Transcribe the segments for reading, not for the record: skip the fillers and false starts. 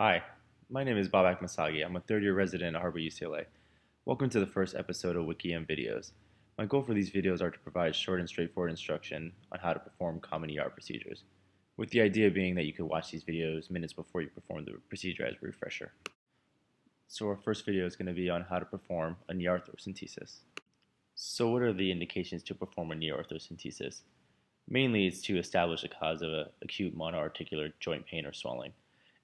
Hi, my name is Babak Missaghi. I'm a third-year resident at Harvard UCLA. Welcome to the first episode of WikEM videos. My goal for these videos are to provide short and straightforward instruction on how to perform common ER procedures, with the idea being that you could watch these videos minutes before you perform the procedure as a refresher. So our first video is going to be on how to perform a knee arthrocentesis. So what are the indications to perform a knee arthrocentesis? Mainly it's to establish the cause of acute monoarticular joint pain or swelling.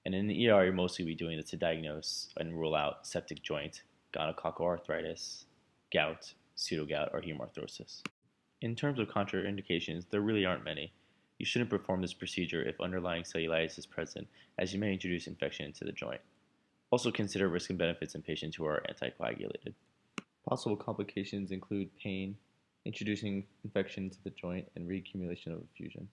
And in the ER, you're mostly be doing this to diagnose and rule out septic joint, gonococcal arthritis, gout, pseudogout, or hemarthrosis. In terms of contraindications, there really aren't many. You shouldn't perform this procedure if underlying cellulitis is present, as you may introduce infection into the joint. Also consider risk and benefits in patients who are anticoagulated. Possible complications include pain, introducing infection into the joint, and reaccumulation of effusion.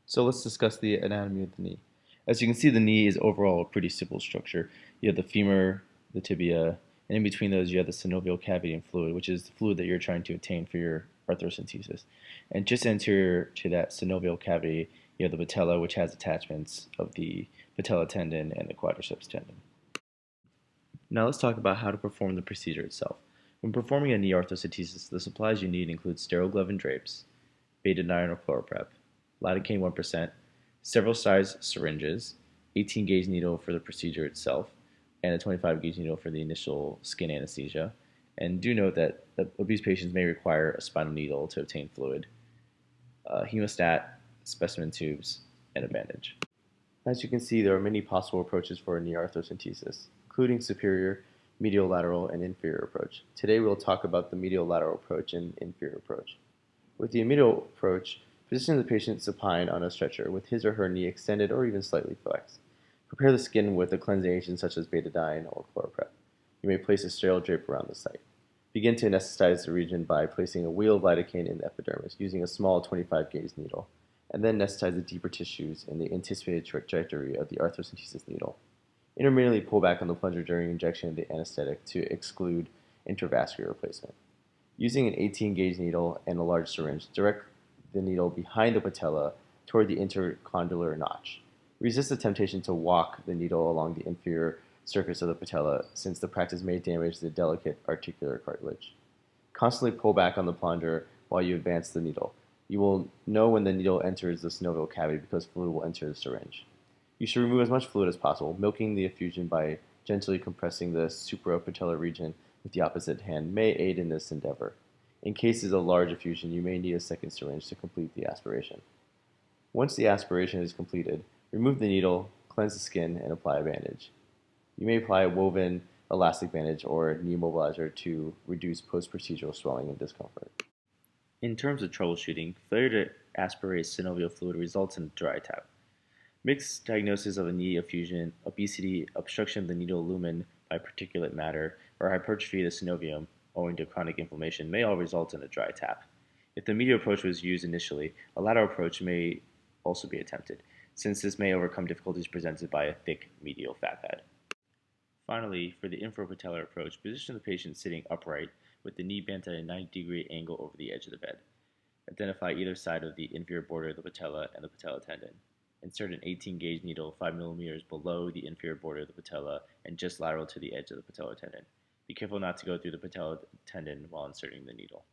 So let's discuss the anatomy of the knee. As you can see, the knee is overall a pretty simple structure. You have the femur, the tibia, and in between those you have the synovial cavity and fluid, which is the fluid that you're trying to obtain for your arthrocentesis. And just anterior to that synovial cavity, you have the patella, which has attachments of the patella tendon and the quadriceps tendon. Now let's talk about how to perform the procedure itself. When performing a knee arthrocentesis, the supplies you need include sterile glove and drapes, betadine or chloroprep, lidocaine 1%, several size syringes, 18 gauge needle for the procedure itself, and a 25 gauge needle for the initial skin anesthesia. And do note that obese patients may require a spinal needle to obtain fluid, hemostat, specimen tubes, and a bandage. As you can see, there are many possible approaches for a knee arthrocentesis, including superior, medial lateral, and inferior approach. Today we'll talk about the medial lateral approach and inferior approach. With the medial approach, position the patient supine on a stretcher with his or her knee extended or even slightly flexed. Prepare the skin with a cleansing agent such as betadine or chloroprep. You may place a sterile drape around the site. Begin to anesthetize the region by placing a wheel of lidocaine in the epidermis using a small 25 gauge needle, and then anesthetize the deeper tissues in the anticipated trajectory of the arthrocentesis needle. Intermittently pull back on the plunger during injection of the anesthetic to exclude intravascular replacement. Using an 18 gauge needle and a large syringe, direct the needle behind the patella toward the intercondylar notch. Resist the temptation to walk the needle along the inferior surface of the patella, since the practice may damage the delicate articular cartilage. Constantly pull back on the plunger while you advance the needle. You will know when the needle enters the synovial cavity because fluid will enter the syringe. You should remove as much fluid as possible, milking the effusion by gently compressing the suprapatellar region with the opposite hand may aid in this endeavor. In cases of large effusion, you may need a second syringe to complete the aspiration. Once the aspiration is completed, remove the needle, cleanse the skin, and apply a bandage. You may apply a woven elastic bandage or a knee immobilizer to reduce post-procedural swelling and discomfort. In terms of troubleshooting, failure to aspirate synovial fluid results in a dry tap. Mixed diagnosis of a knee effusion, obesity, obstruction of the needle lumen by particulate matter, or hypertrophy of the synovium owing to chronic inflammation may all result in a dry tap. If the medial approach was used initially, a lateral approach may also be attempted, since this may overcome difficulties presented by a thick medial fat pad. Finally, for the infrapatellar approach, position the patient sitting upright with the knee bent at a 90-degree angle over the edge of the bed. Identify either side of the inferior border of the patella and the patella tendon. Insert an 18 gauge needle 5 millimeters below the inferior border of the patella and just lateral to the edge of the patellar tendon. Be careful not to go through the patella tendon while inserting the needle.